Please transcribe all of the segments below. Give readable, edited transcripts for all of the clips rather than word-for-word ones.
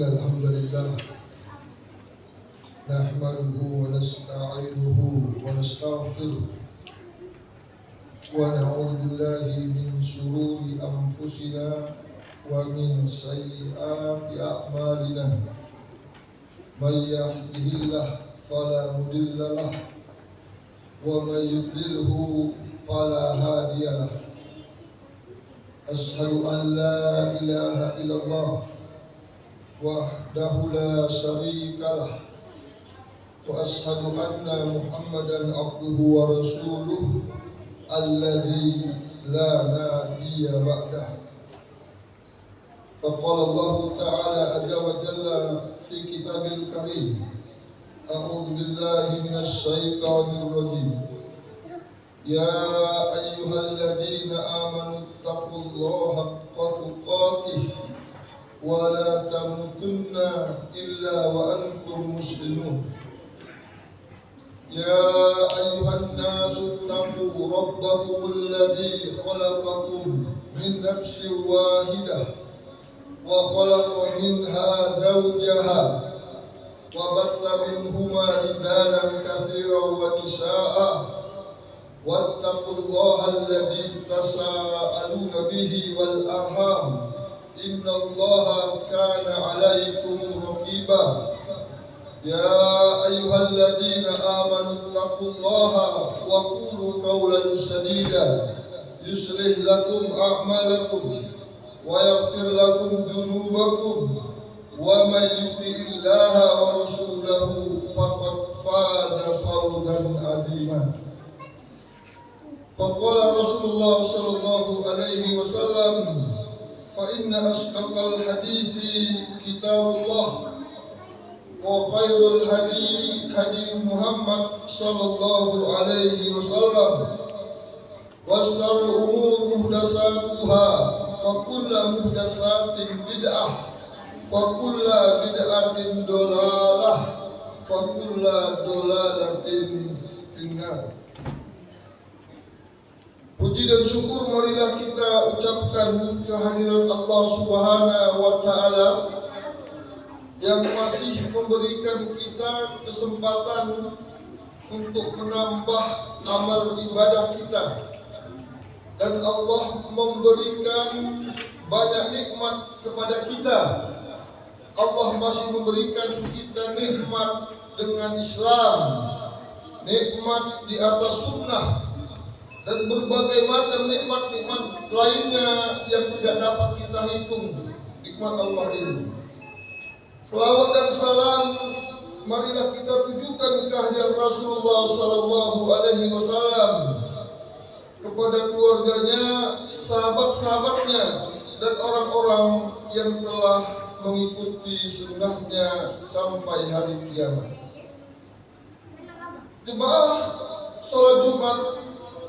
الحمد لله نحمده ونستعينه ونستغفره ونعوذ بالله من شرور أنفسنا ومن سيئات أعمالنا من يهده الله فلا مضل له ومن يضلله فلا هادي له أشهد أن لا إله إلا الله وحده لا شريك له وأشهد أن محمدا عبده ورسوله الذي لا نبي بعده فقال الله تعالى عز وجل في كتابه الكريم أعوذ بالله من الشيطان الرجيم يا أيها الذين آمنوا اتقوا الله حق تقاته ولا تموتن إلا وأنتم مسلمون يا أيها الناس اتقوا ربكم الذي خلقكم من نفس واحدة وخلق منها زوجها وبث منهما رجالا كثيرا ونساء واتقوا الله الذي تساءلون به والأرحام إن الله كان عليكم رقيبا يا أيها الذين آمنوا اتقوا الله وقولوا قولا سديدا يصلح لكم أعمالكم ويغفر لكم ذنوبكم ومن يطع الله ورسوله فقد فاز فوزا عظيما فقال رسول الله صلى الله عليه وسلم فإن أصدق الحديث كتاب الله وخير الهدي هدي محمد صلى الله عليه وسلم وشر الأمور محدثاتها وكل محدثات بدعة وكل بدعة ضلالة وكل ضلالة في النار. Puji dan syukur marilah kita ucapkan kehadiran Allah Subhanahu wa Ta'ala yang masih memberikan kita kesempatan untuk menambah amal ibadah kita, dan Allah memberikan banyak nikmat kepada kita. Allah masih memberikan kita nikmat dengan Islam, nikmat di atas sunnah, dan berbagai macam nikmat-nikmat lainnya yang tidak dapat kita hitung nikmat Allah ini. Selawat dan salam marilah kita tujukan kehadiran Rasulullah sallallahu alaihi wasallam kepada keluarganya, sahabat-sahabatnya, dan orang-orang yang telah mengikuti sunnahnya sampai hari kiamat. Jemaah salat Jumat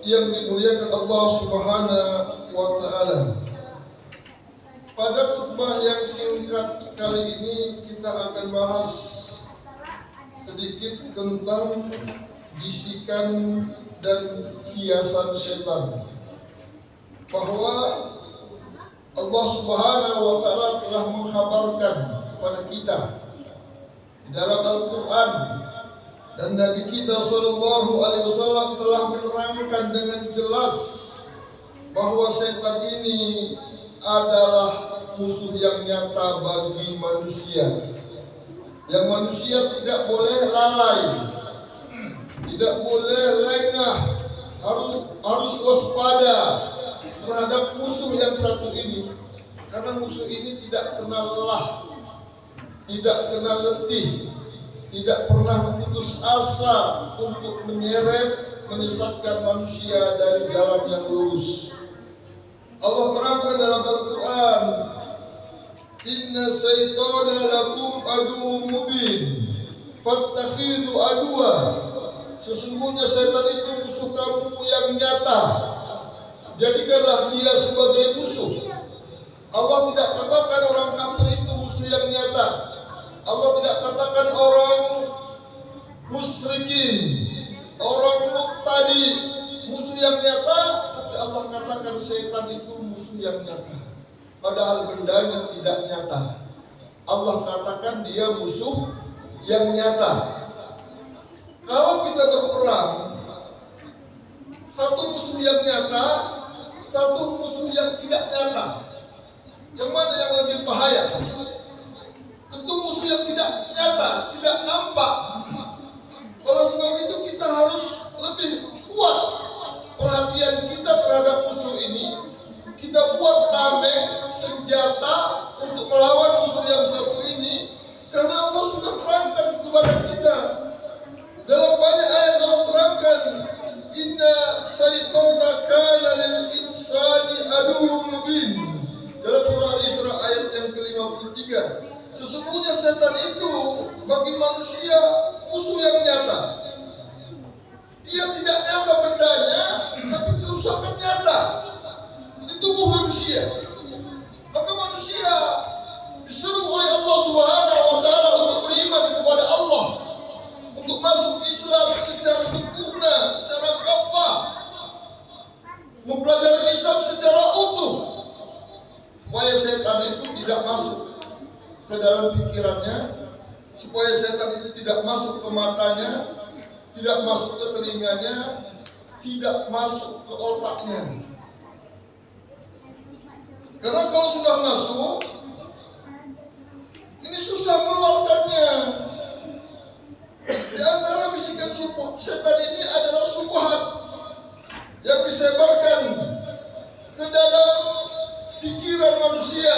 yang dimuliakan Allah Subhanahu wa Ta'ala, pada khutbah yang singkat kali ini kita akan bahas sedikit tentang bisikan dan hiasan setan, bahwa Allah Subhanahu wa Ta'ala telah menghabarkan kepada kita di dalam Al-Quran, dan Nabi kita sallallahu alaihi wasallam telah menerangkan dengan jelas bahwa setan ini adalah musuh yang nyata bagi manusia, yang manusia tidak boleh lalai, tidak boleh lengah, harus waspada terhadap musuh yang satu ini, karena musuh ini tidak kenal lelah, tidak kenal letih, tidak pernah putus asa untuk menyesatkan manusia dari jalan yang lurus. Allah terangkan dalam Al-Quran, Inna syaitana lakum aduwwun mubin fattakhidhu aduwa. Sesungguhnya setan itu musuh kamu yang nyata, jadikanlah dia sebagai musuh. Allah tidak katakan orang kafir itu musuh yang nyata. Allah tidak katakan orang musyrikin, orang mubtadi musuh yang nyata, tapi Allah katakan setan itu musuh yang nyata. Padahal bendanya tidak nyata. Allah katakan dia musuh yang nyata. Kalau kita berperang, satu musuh yang nyata, satu musuh yang tidak nyata, yang mana yang lebih bahaya? Tentu musuh yang tidak nyata, tidak nampak. Oleh sebab itu kita harus lebih kuat perhatian kita terhadap musuh ini. Kita buat tameng, senjata untuk melawan musuh yang satu ini, karena Allah sudah terangkan kepada kita. Dalam banyak ayat Allah terangkan, inna syaitana kana lil insani aduwwun mubin. Dalam surah Al-Isra ayat yang ke-53. Sesungguhnya setan itu bagi manusia musuh yang nyata. Dia tidak nyata bendanya, tapi kerusakan nyata di tubuh manusia. Maka manusia disuruh oleh Allah Subhanahu wa taala untuk beriman kepada Allah, untuk masuk Islam secara sempurna, secara kafah, mempelajari Islam secara utuh, supaya setan itu tidak masuk ke dalam pikirannya, supaya setan itu tidak masuk ke matanya, tidak masuk ke telinganya, tidak masuk ke otaknya. Karena kalau sudah masuk, ini susah mengeluarkannya. Di antara bisikan setan ini adalah syubhat yang disebarkan ke dalam pikiran manusia.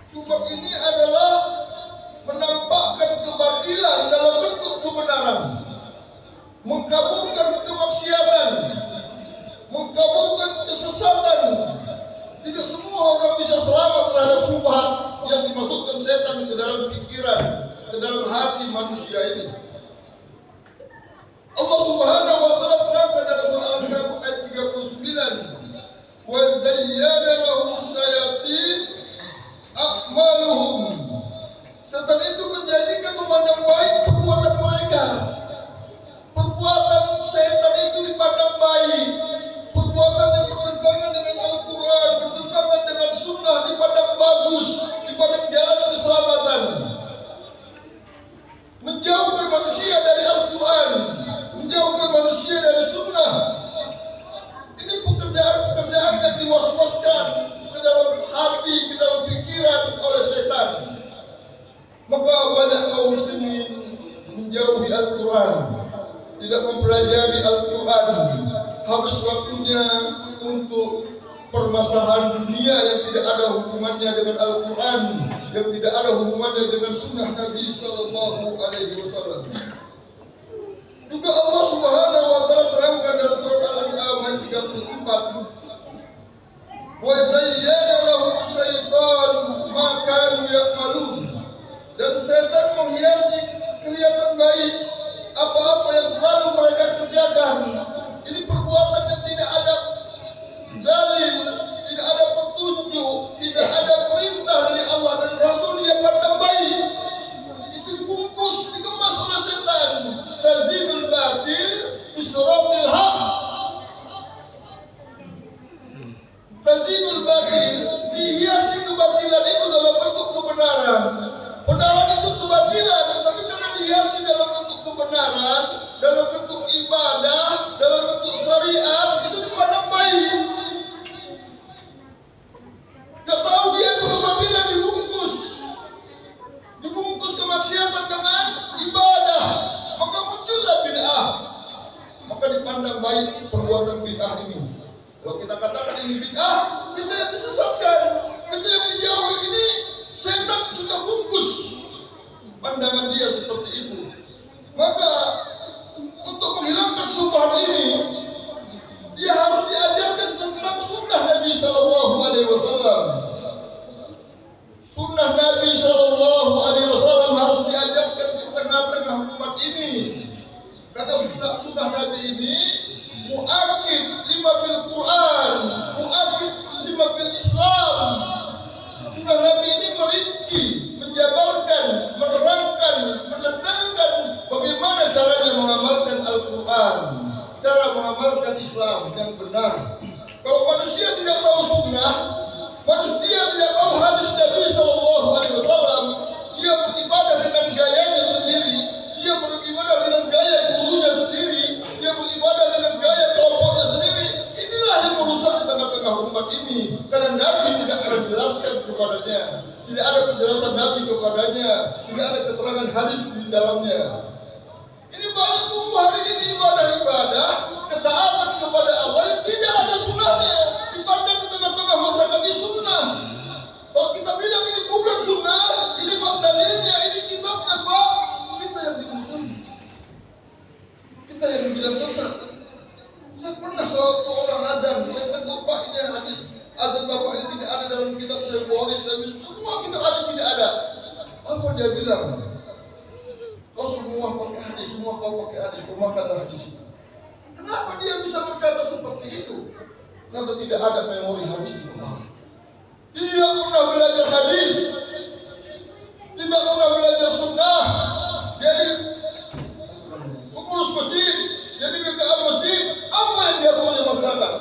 Syubhat ini adalah menampakkan kebatilan dalam bentuk kebenaran, mengkaburkan kemaksiatan, mengkaburkan kesesatan. Tidak semua orang bisa selamat terhadap syubhat yang dimasukkan setan ke dalam pikiran, ke dalam hati manusia ini. Allah Subhanahu wa taala terangkan dalam surah Al-Kahf ayat 39, wa zayyana lahum syayatin a'maluhum. Setan itu menjadikan memandang baik perbuatan mereka. Perbuatan setan itu dipandang baik. Perbuatan yang bertentangan dengan Al-Quran, bertentangan dengan Sunnah dipandang bagus, dipandang jalan keselamatan. Menjauhkan manusia dari Al-Quran, menjauhkan manusia dari Sunnah. Ini pekerjaan-pekerjaan yang diwaswaskan ke dalam hati, ke dalam pikiran oleh setan. Maka banyak kaum muslimin menjauhi Al-Quran, tidak mempelajari Al-Quran, habis waktunya untuk permasalahan dunia yang tidak ada hubungannya dengan Al-Quran, yang tidak ada hubungannya dengan Sunnah Nabi Sallallahu Alaihi Wasallam. Juga Allah Subhanahu Wa Taala terangkan dalam surat Al-An'am ayat 34, wa zayyana lahum syaitan ma kanu ya'malun. Dan setan menghiasi kelihatan baik apa-apa yang selalu mereka kerjakan. Ini perbuatan yang tidak ada dalil, tidak ada petunjuk, tidak ada perintah dari Allah dan Rasul yang pandang baik. Itu dibungkus, dikemas oleh setan. Tazidul batil bisuratil haq. Tazidul batil, dihiasi kebatilan itu dalam bentuk kebenaran. Kebenaran itu kebatilan, tapi karena dihiasi dalam bentuk kebenaran, dalam bentuk ibadah, dalam bentuk syariat, itu dipandang baik. Gak tahu dia itu kebatilan dibungkus kemaksiatan dengan ibadah, maka muncullah bid'ah. Maka dipandang baik perbuatan bid'ah ini. Kalau kita katakan ini bid'ah, kita yang disesatkan, kita yang dijauhi. Ini setan sudah bungkus pandangan dia seperti itu. Maka untuk menghilangkan syubhat ini, dia harus diajarkan tentang sunnah Nabi Sallallahu Alaihi Wasallam. Sunnah Nabi Sallallahu Alaihi Wasallam harus diajarkan di tengah-tengah umat ini. Karena sunnah Nabi ini mu'akkid lima fil Quran, mu'akkid lima fil Islam. Sunnah Nabi ini merinci, menjabarkan, menerangkan, mendetailkan bagaimana caranya mengamalkan Al-Quran, cara mengamalkan Islam yang benar. Kalau manusia tidak tahu sunnah, manusia tidak tahu hadis Nabi Sallallahu Alaihi Wasallam, tidak ada penjelasan Nabi kepadanya, tidak ada keterangan hadis di dalamnya. Ini banyak tumbuh hari ini ibadah-ibadah, ketaatan kepada Allah yang tidak ada sunnahnya, dipandang di tengah-tengah masyarakat ini sunnah. Kalau kita bilang ini bukan sunnah, ini bab dalilnya, ini kitabnya Pak, kita yang dimusuhi, kita yang dibilang sesat. Saya pernah satu orang azan, saya tegur Pak ini hadis azan Bapak ini tidak ada dalam kitab saya Bukhari, saya bilang semua kitab hadis tidak ada. Apa dia bilang? Kau semua pakai hadis, semua kau pakai hadis, kau makanlah hadis itu. Kenapa dia bisa berkata seperti itu? Karena tidak ada memori hadis di rumah. Dia pernah belajar hadis, tidak pernah belajar sunnah. Jadi pengurus masjid, jadi BPA masjid, apa yang dia tahu oleh masyarakat?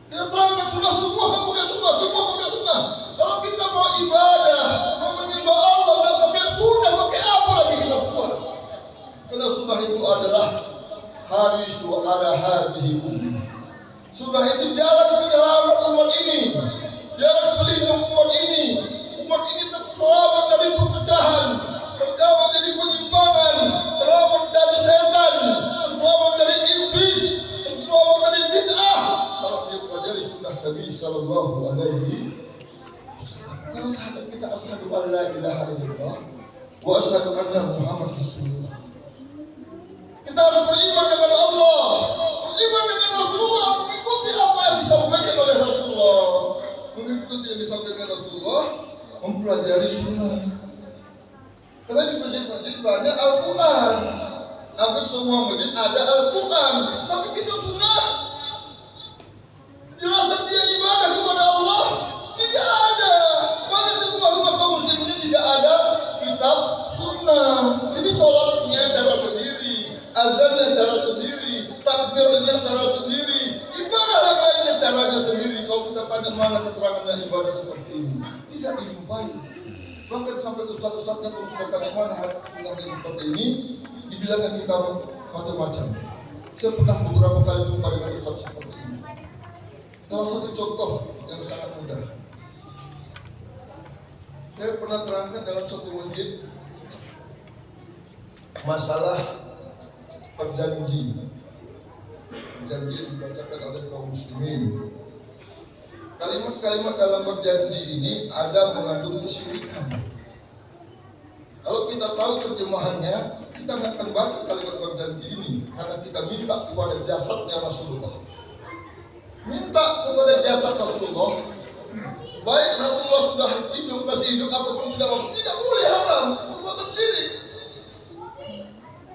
Kita terangkan sunnah, semua kamu pakai sunnah, semua pakai sunnah. Kalau kita mau ibadah, mau menyembah Allah, nggak pakai sunnah, pakai apa lagi kita buat? Karena sunnah itu adalah harisu ala hadhihi ummah. Sunnah itu jalan penyelamat umat ini, jalan pelindung umat ini. Umat ini terselamat dari perpecahan, terjauh dari penyimpangan, terselamat dari setan, terselamat dari iblis, terselamat dari bid'ah. Kalau dia pelajari sunnah Nabi Sallallahu Alaihi Wasallam. Karena sahabat kita asyhadu an la ilaha illallah wa asyhadu anna Muhammad Rasulullah. Kita harus beriman dengan Allah, beriman dengan Rasulullah, mengikuti apa yang disampaikan oleh Rasulullah, mengikuti yang disampaikan Rasulullah, mempelajari sunnah. Karena di masjid-masjid banyak Al-Quran, hampir semua masjid ada Al-Quran, tapi kita sunnah. Jelasan dia ibadah kepada Allah tidak ada. Banyak di rumah-rumah kaum muslim ini tidak ada kitab sunnah. Jadi sholatnya cara sendiri, azannya cara sendiri, takbirnya cara sendiri, ibadah yang lainnya caranya sendiri. Kalau kita tanya mana keterangannya ibadah seperti ini, tidak dijumpai. Bahkan sampai ustaz-ustaznya kalau kita tanya mana sunnahnya seperti ini, dibilangkan kita macam-macam. Saya pernah beberapa kali jumpa dengan ustaz seperti ini. Salah satu contoh yang sangat mudah. Saya pernah terangkan dalam satu masjid masalah perjanji dibacakan oleh kaum muslimin. Kalimat-kalimat dalam berjanji ini ada mengandung kesyirikan. Kalau kita tahu terjemahannya, kita nggak akan baca kalimat berjanji ini karena kita minta kepada jasadnya Rasulullah. Minta kepada jasad Rasulullah, baik Rasulullah sudah hidup, masih hidup ataupun sudah mati, tidak boleh, haram, perbuatan syirik.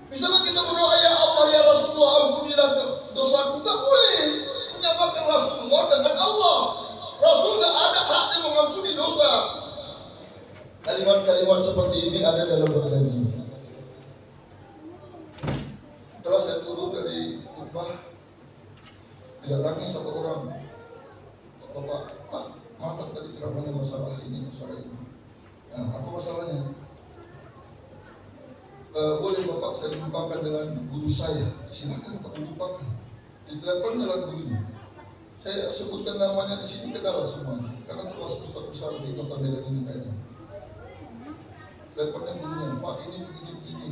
Misalnya kita berdoa, ya Allah ya Rasulullah ampunilah dosaku, tak boleh menyamakan Rasulullah dengan Allah. Rasul tidak ada haknya mengampuni dosa. Kalimat-kalimat seperti ini ada dalam berjanji. Setelah saya turun dari khutbah, didatangi satu orang, Bapak, Pak, mantap tadi ceramahnya masalah ini, masalah ini. Nah, apa masalahnya? Boleh Bapak saya jumpakan dengan guru saya? Silakan Pak jumpakan. Di telepon adalah gurunya. Saya sebutkan namanya di sini, kenal semuanya, karena termasuk ustaz besar di kota Medan ini kayaknya. Teleponnya gurunya, Pak ini begini-begini.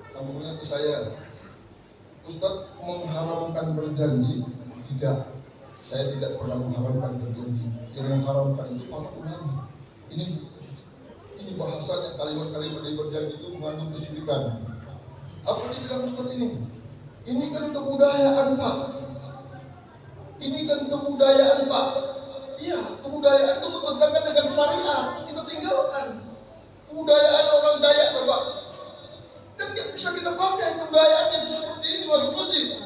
Sambungnya ke saya, Ustaz mengharamkan berjanji? Tidak, saya tidak pernah mengharamkan berjanji. Yang mengharamkan itu para ulama. Ini bahasanya, kalimat-kalimat dari berjanji itu mengandung kesyirikan. Apa yang dibilang Ustaz ini? Ini kan kebudayaan Pak. Ini kan kebudayaan Pak. Iya, kebudayaan itu bertentangan dengan syariat. Kita tinggalkan kebudayaan orang Dayak Bapak. Dan nggak bisa kita pakai kebudayaannya seperti ini masuk masjid.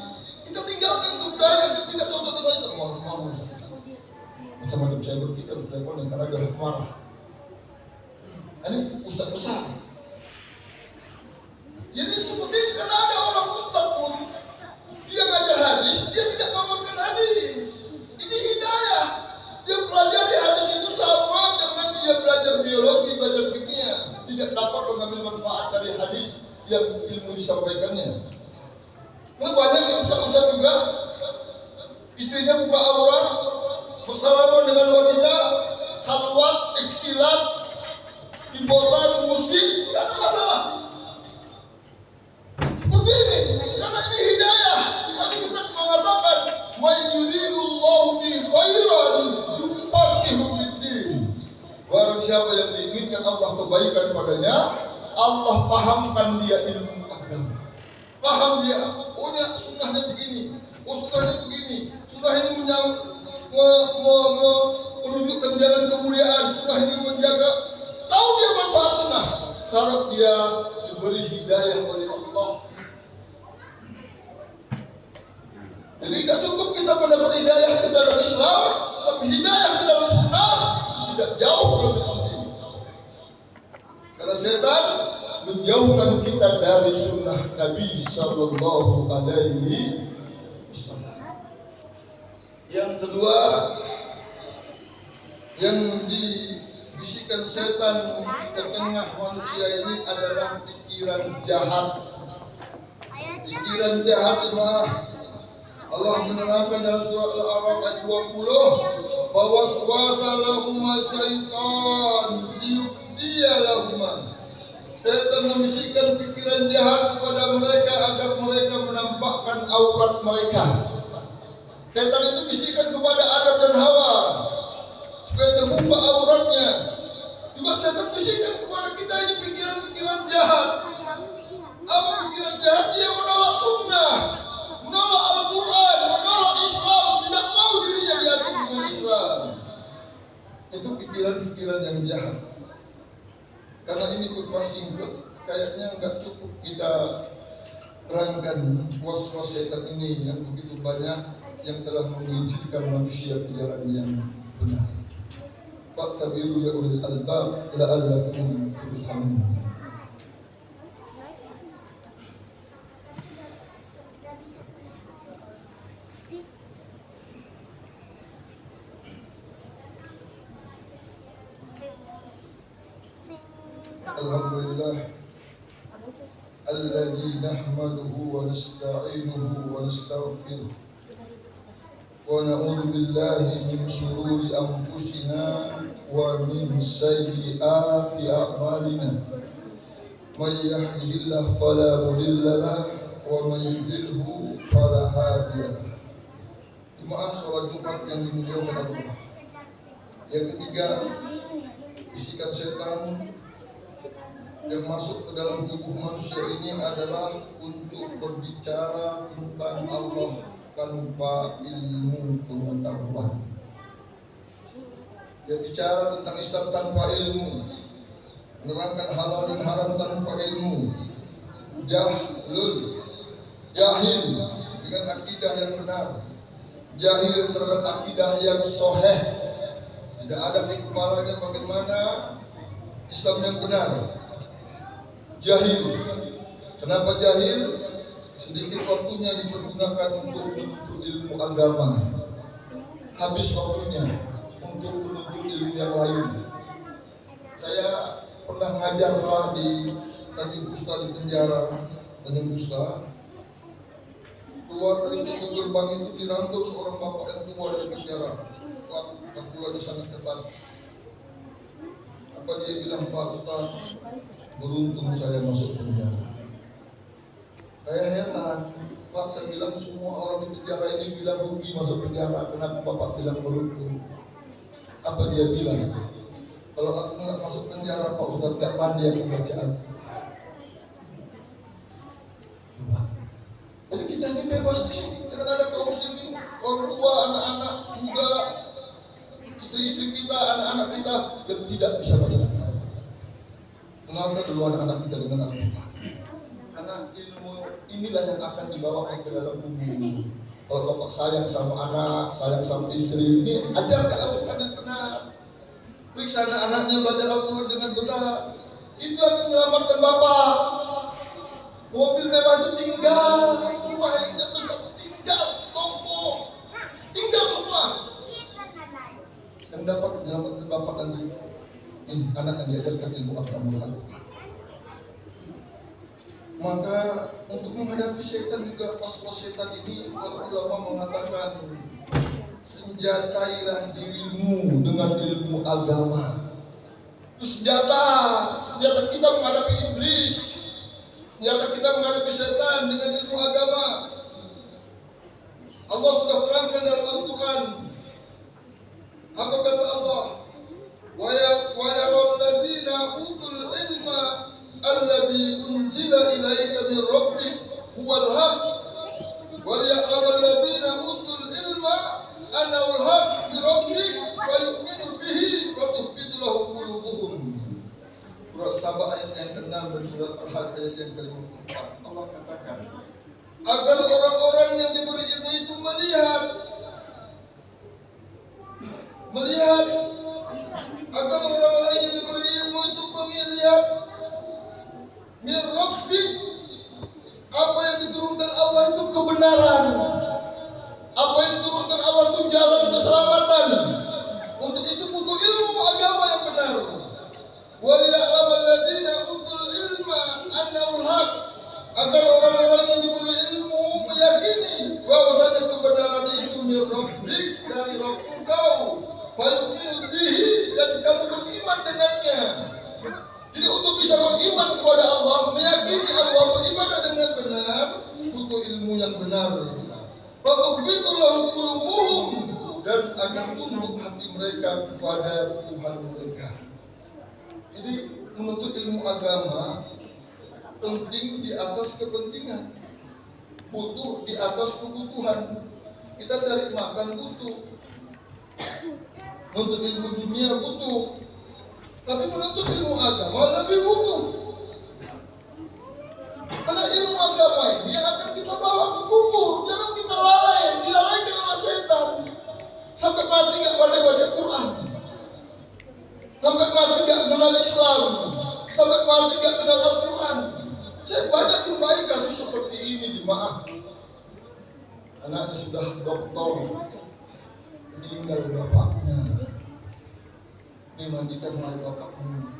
Kita tinggalkan kebudayaan yang tidak cocok dengan itu. Macam-macam saya berpikir di teleponnya karena dia marah. Ini ustaz besar. Jadi seperti ini, karena ada orang ustaz pun dia ngajar hadis, dia tidak mengamalkan hadis. Ini hidayah. Dia pelajari hadis itu sama dengan dia belajar biologi, belajar kimia, tidak dapat mengambil manfaat dari hadis yang ilmu disampaikannya. Karena banyak ustaz-ustaz juga istrinya buka aurat, bersalaman dengan wanita, halwat, ikhtilat, hiburan, musik, tidak ada masalah. Seperti ini, karena ini hidayah. Kami kita mengatakan, "May yuridullahu bi khairan yufaqihu fid-din." Barang siapa yang diinginkan Allah kebaikan padanya, Allah pahamkan dia ilmu agama. Paham dia, oh ya sunnahnya begini, oh sunnahnya begini, sunnah ini menunjukkan jalan kemuliaan, sunnah ini menjaga, tahu dia manfaat sunnah, harap dia diberi hidayah oleh Allah. Jadi tidak cukup kita mendapat hidayah ke dalam Islam, tapi hidayah ke dalam sunnah tidak jauh lebih penting. Karena setan menjauhkan kita dari sunnah Nabi Sallallahu Alaihi Wasallam. Yang kedua, yang dibisikkan setan ke tengah manusia ini adalah pikiran jahat. Pikiran jahat imah. Allah menerangkan dalam surah Al-A'raf ayat 20 bahwa waswasa lahuma syaitan liyubdiya lahuma. Setan membisikkan pikiran jahat kepada mereka agar mereka menampakkan aurat mereka. Setan itu bisikkan kepada Adam dan Hawa supaya terbuka auratnya. Juga setan bisikkan kepada kita ini pikiran-pikiran jahat. Apa pikiran jahat? Dia menolak sunnah, menolak Al-Quran, menolak Islam, tidak mau dirinya diatur dengan Islam. Itu pikiran-pikiran yang jahat. Karena ini khutbah singkat, kayaknya nggak cukup kita terangkan was-was setan ini yang begitu banyak yang telah mengizinkan manusia ke jalan yang benar. Fattabiru ya ulil albab la'allakum turhamun. Alhamdulillah alladzi nahmaduhu wa nasta'inuhu wa nastaghfiruh wa na'udzu billahi min shururi anfusina wa min sayyiati a'malina may yahdihillahu fala mudilla lahu wa may yudlilhu fala hadiya lahu. Jemaah salat Jumat yang dimuliakan Allah. Yang ketiga, bisikan setan yang masuk ke dalam tubuh manusia ini adalah untuk berbicara tentang Allah tanpa ilmu pengetahuan. Dia bicara tentang Islam tanpa ilmu, menerangkan halal dan haram tanpa ilmu. Jahil dengan akidah yang benar, jahil terhadap akidah yang sahih. Tidak ada di kepalanya bagaimana Islam yang benar. Jahil. Kenapa jahil? Sedikit waktunya dipergunakan untuk menuntut ilmu agama. Habis waktunya untuk menuntut ilmu yang lain. Saya pernah ngajar lah di Tanjung Gusta, di penjara Tanjung Gusta. Keluar dari pintu gerbang itu dirangkul seorang bapak yang tua dari penjara. Wah, pukulannya sangat ketat. Apa dia bilang, Pak Ustaz? Beruntung saya masuk penjara. Saya heran, Pak, saya bilang semua orang di penjara ini bilang rugi masuk penjara. Kenapa Bapak bilang beruntung? Apa dia bilang? Kalau aku nggak masuk penjara, Pak Ustaz nggak pandai aku bacaan. Jadi kita ini bebas di sini. Karena ada kaum muslimin, orang tua, anak-anak, muda, istri-istri kita, anak-anak kita yang tidak bisa baca. Kenalkan dulu anak-anak kita dengan Al-Quran. Karena ilmu inilah yang akan dibawa ke dalam tubuh. Kalau bapak sayang sama anak, sayang sama istri, ini ajarkan Al-Quran yang benar. Periksa anak-anaknya baca Al-Quran dengan benar. Itu akan menyelamatkan bapak. Mobil mewah itu tinggal, rumah yang besar tinggal, toko tinggal semua. Yang dapat menyelamatkan bapak nanti ini anak yang diajarkan ilmu agama Al-Quran. Maka untuk menghadapi setan juga pas setan ini, para ulama mengatakan senjatailah dirimu dengan ilmu agama. Itu senjata kita menghadapi iblis, senjata kita menghadapi setan dengan ilmu agama. Allah sudah terangkan dalam Al-Quran. Apa kata Allah? Wa yarul ladzina utul ilma alladzi unzila ilaika min rabbik huwal haqq wa liya'lamal ladzina utul ilma annahu al-haqq min rabbik wa yu'minu bihi wa tukhbitu lahu qulubuhum. Surah Saba ayat yang ke-6 dan surat Al-Hajj ayat yang ke-54. Allah katakan, agar orang-orang yang diberi ilmu itu melihat, agar orang-orang yang diberi ilmu itu melihat min rabbik, apa yang diturunkan Allah itu kebenaran, apa yang diturunkan Allah itu jalan keselamatan. Untuk itu butuh ilmu agama yang benar. Wa liya'lamal ladzina utul ilma annahu al-haqq, agar orang-orang yang diberi ilmu meyakini bahwasanya kebenaran itu min rabbik, dari Rabb engkau, wa yu'minu bihi, dan kamu beriman dengannya. Jadi untuk bisa beriman kepada Allah, meyakini Allah, beribadah dengan benar, butuh ilmu yang benar. Wa tukhbitu lahu qulubuhum, dan agar tunduk hati mereka kepada Tuhan mereka. Jadi menuntut ilmu agama penting di atas kepentingan, butuh di atas kebutuhan. Kita cari makan butuh, menuntut ilmu dunia butuh, tapi menuntut ilmu agama lebih butuh. Karena ilmu agama ini yang akan kita bawa ke kubur. Jangan kita dilalaikan oleh setan. Sampai mati gak pandai baca Quran, sampai mati gak kenal Islam, sampai mati gak kenal Al-Quran. Saya banyak jumpai kasus seperti ini di Maah. Anaknya sudah doktor, meninggal bapaknya. Ini mandikan wahai bapakmu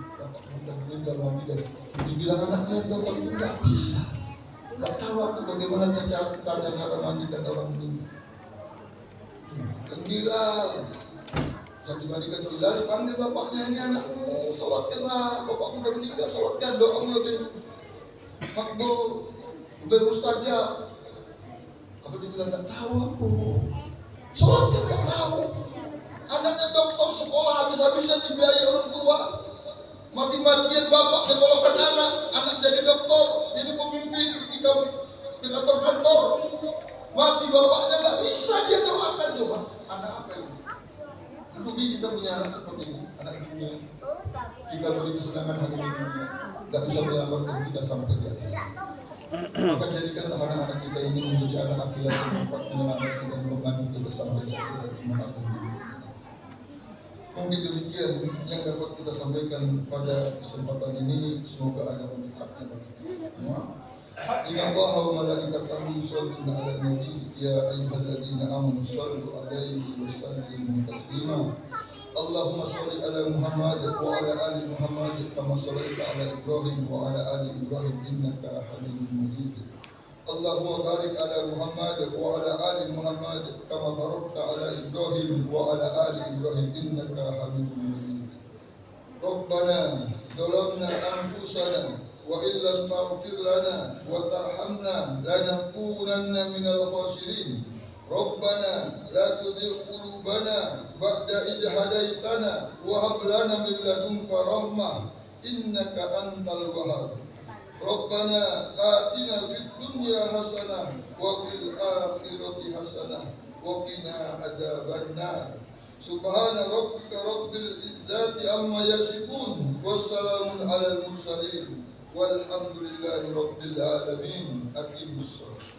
sudah meninggal, mandikan. Dibilang anaknya dokter itu nggak bisa, nggak tahu aku bagaimana cara mandikan orang meninggal. Dan Bilal, saya dimandikan Bilal, dipanggil bapaknya, ini anakmu, sholatkanlah, bapakmu sudah meninggal, sholatkan, doamu lebih makbul, lebih mustajab. Apa dia bilang nggak tahu aku, sholatkan nggak tahu. Anaknya dokter, sekolah habis-habisan dibiayai orang tua, mati-matian bapak nyekolahkan anak jadi dokter, jadi pemimpin di kantor-kantor. Mati bapaknya nggak bisa dia doakan. Coba anak apa ini? Rugi kita punya anak seperti ini, anak dunia. Kita beri kesenangan hari ini dunia, nggak bisa menyelamatkan kita sampai di akhir. Maka jadikanlah anak-anak kita ini menjadi anak akhirat yang dapat menyelamatkan dan membantu kita sampai di akhir. Terima kasih. Mungkin demikian yang dapat kita sampaikan pada kesempatan ini. Semoga ada manfaatnya bagi kita semua. Inna Allaha wa malaikatahu yusholluna 'alan nabi ya ayyuhalladzina amanu shallu 'alaihi wa sallimu taslima. Allahumma shalli 'ala Muhammad wa 'ala ali Muhammad kama shallaita 'ala Ibrahim wa 'ala ali Ibrahim innaka Hamidum Majid. Allahumma barik 'ala Muhammad wa 'ala ali Muhammad kama barakta 'ala Ibrahim wa 'ala ali Ibrahim innaka Hamidum Majid. Rabbana zalamna anfusana wa illam taghfir lana wa tarhamna lanakunanna minal khasirin. Rabbana la tuzigh qulubana ba'da idh hadaitana wa hab lana min ladunka rahmah innaka antal wahhab. Rabbana atina fid dunya hasanah wa fil akhirati hasanah wa qina adzabannar. Subhana rabbika rabbil izzati amma yasifun wa salamun alal mursalin walhamdulillahi rabbil alamin. Aqimus shalah.